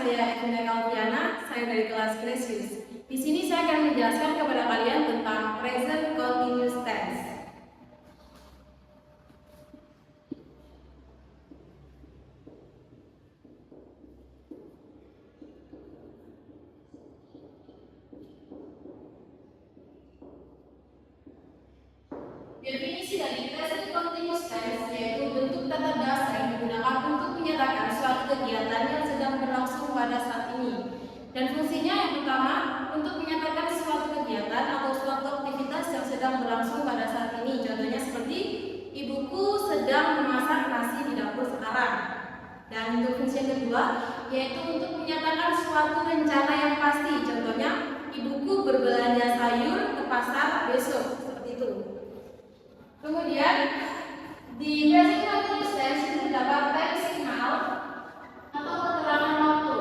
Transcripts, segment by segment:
saya Evina Kalviana, saya dari kelas Gracious. Di sini saya akan menjelaskan kepada kalian tentang present continuous tense. Definisi dari present continuous tense yaitu bentuk kata dasar yang digunakan untuk menyatakan suatu kegiatan yang sedang berlangsung pada saat ini. Dan fungsinya yang pertama, untuk menyatakan suatu kegiatan atau suatu aktivitas yang sedang berlangsung pada saat ini. Contohnya seperti, ibuku sedang memasak nasi di dapur sekarang. Dan untuk fungsi yang kedua, yaitu untuk menyatakan suatu rencana yang pasti. Contohnya, ibuku berbelanja sayur ke pasar besok. Seperti itu. Kemudian di present continuous tense itu terdapat time signal atau keterangan waktu.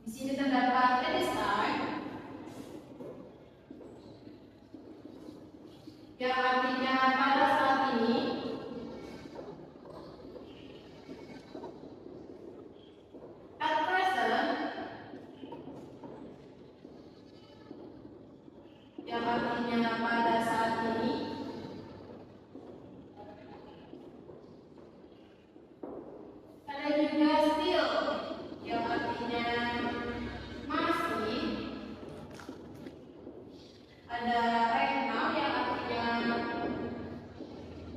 Di sini terdapat at this time, yang artinya pada saat ini. At present, yang artinya pada saat ini. Ada juga still, yang artinya masih. Ada right now, yang artinya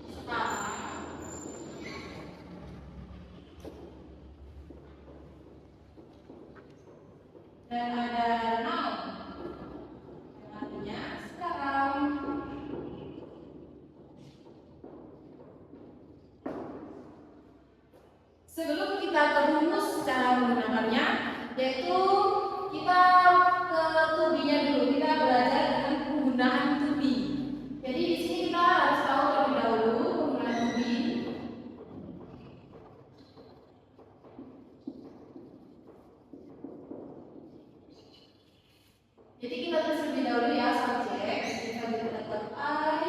sekarang. Dan ada now, artinya sekarang. Sebelum kita ke rumus cara menggunakannya, yaitu kita ke to be-nya dulu. Kita belajar dengan penggunaan to be. Jadi di sini kita harus tahu terlebih dahulu penggunaan to be. Jadi kita tulis terlebih dahulu ya subjek. Kita dapat I,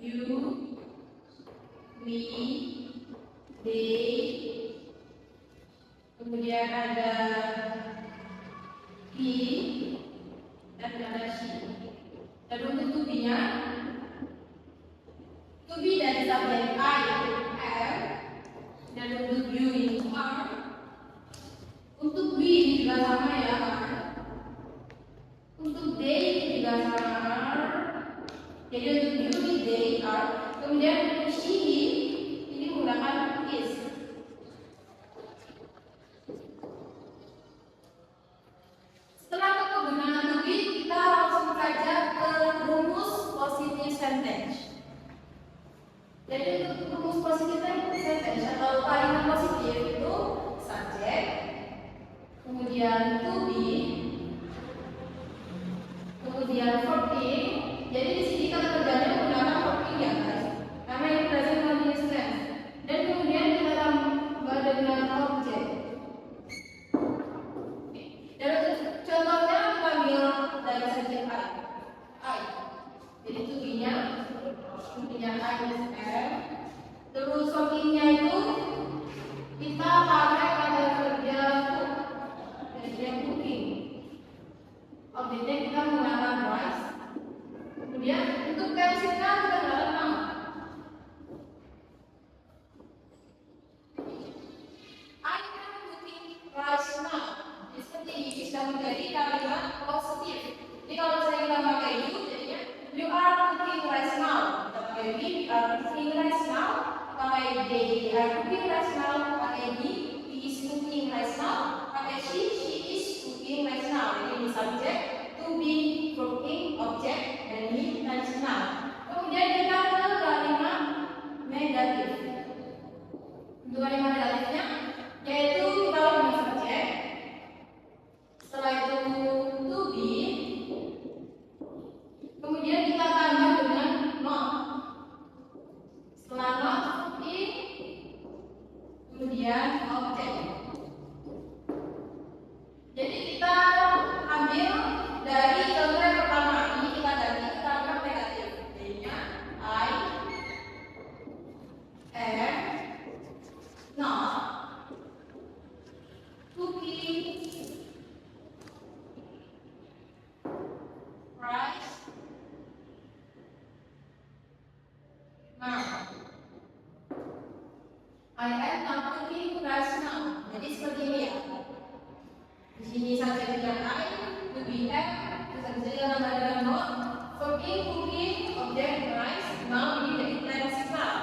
you, we, they, kemudian ada he, dan ada she. Dan untuk to be-nya, to be dari subjek I itu am, dan untuk you itu are. Untuk we ini juga sama ya, are. Untuk they ini juga sama are. Jadi untuk you ini they are. Kemudian untuk she ini menggunakan is. Setelah penggunaan to be, kita langsung saja ke rumus positive sentence. Jadi untuk rumus positive sentence atau kalimat positif itu subjek, kemudian to be, kemudian verb ing. Jadi di sini kata kerjanya menggunakan verb ing ya guys, karena ini present continuous tense. Dan kemudian kita tambah dengan objek. Dan untuk contohnya kita ambil dari subjek I. Jadi to be-nya I is am. Terus verb ing-nya itu kita pakai kata kerja cook. Jadi cooking. Objeknya kita menggunakan rice. Kemudian untuk time signal kita menggunakan noun. I am cooking rice now. Jadi seperti ini bisa menjadi kalimat positif. Jadi kalau saya kita pakai you, jadinya you are cooking rice now. Kita pakai we are cooking rice now. Pakai they are cooking rice now. Pakai he is cooking rice now. Pakai she is cooking rice now. Ini subjek, to be, verb ing, objek, dan ini time signal. Kemudian kita ke kalimat negatif. Untuk kalimat negatifnya, yaitu kita dengan subjek. Setelah itu to be, kemudian kita tambah dengan not. Setelah not, in, kemudian objek. Jadi kita ambil dari contoh yang pertama ini, kita ganti ke kalimat negatif. Jadinya I jadinya I, to be F, bisa jadi dalam not. Verb cooking, objek rice, now ini jadi intensional.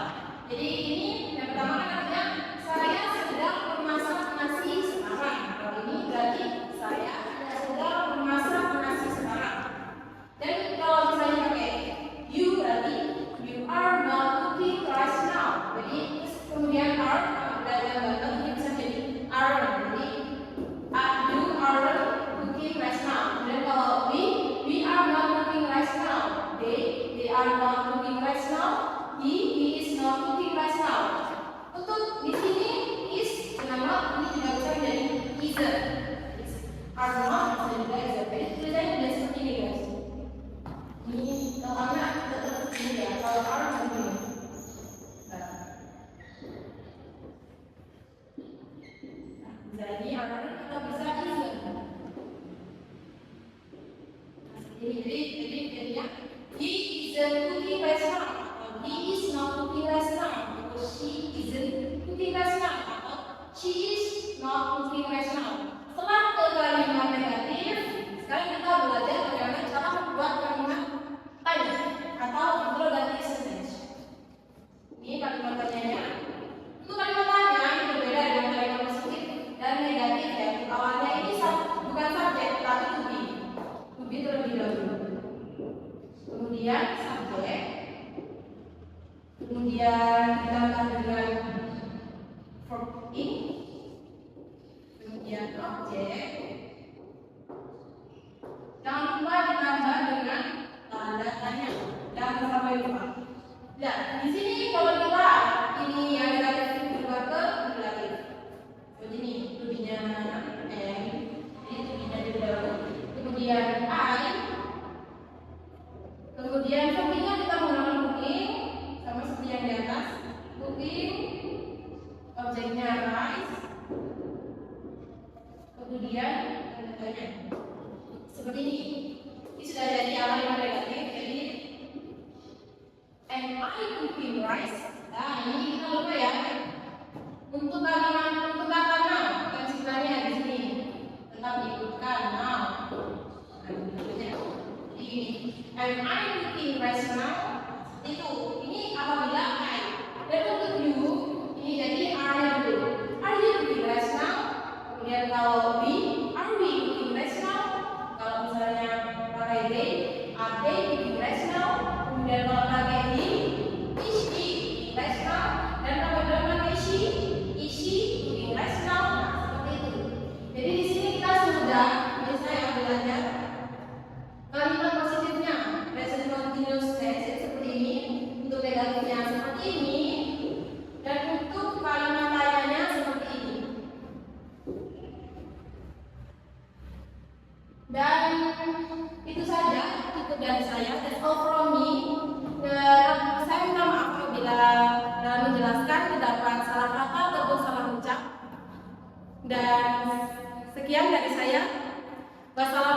Jadi ini yang pertama kan artinya saya sedang memasak nasi sekarang. Kalau ini berarti saya sedang memasak nasi sekarang. Dan kalau misalnya pakai you berarti you are not cooking rice now. Jadi kemudian are dan belakang ini bisa jadi aren't. Jadi you aren't cooking rice now. Dan kalau we are not cooking rice now. They are not cooking rice now. He is not cooking rice now. Untuk di sini is dengan not ini juga bisa menjadi isn't. Are not bisa juga isn't. Jadi tulisannya sudah seperti ini guys. Ini kalau tetap ini ya. Kalau are seperti ini. Jadi are atau bisa isn't. Jadinya he isn't cooking rice now. He is not cooking rice now. Because she isn't cooking rice now. Atau she is not cooking rice now. Setelah ke kalimat negatif, sekarang kita belajar bagaimana cara membuat kalimat tanya atau interrogative sentence. Ini kalimat tanyanya. Untuk kalimat tanya ini berbeda dengan kalimat positif dan negatif ya. Awalnya ini bukan subjek tapi to be terlebih dahulu. Kemudian subjek. Kemudian kita akan dengan verb in. Kemudian objek. Jangan lupa ditambah dengan tanda tanya. Jangan sampai lupa. Nah, di sini kalau kita ini yang negatif berubah ke negatif. Seperti ini, tubinya ini tubinya di bawah. Kemudian I. Kemudian verbnya kita menggunakan cooking sama seperti yang di atas. Cooking, objeknya rice. Kemudian tanda-tanya seperti ini. Ini sudah jadi kalimat negatif. Jadi am I cooking rice? Nah ini kita lupa ya. Untuk kalimat untuk kata now bukan sebenarnya di sini tetap diikutkan now. Am I cooking rice now? Itu ini apabila I. Dan untuk you ini jadi are dulu. Are you cooking rice now? Kemudian kalau are we cooking rice now? Kalau misalnya pakai they, are they cooking rice now? Kemudian kalau pakai he, is he cooking rice now? Dan kalau pakai she, is she cooking rice now? Nah, seperti itu. Jadi di sini kita sudah saya belajar kalimat positifnya present continuous tense seperti ini, untuk negatifnya seperti ini, dan untuk kalimat tanyanya seperti ini. Dan itu saja cukup dari saya. That's all from me. Dan saya minta maaf apabila dalam menjelaskan terdapat salah kata ataupun salah ucap. Dan sekian dari saya. Wassalamualaikum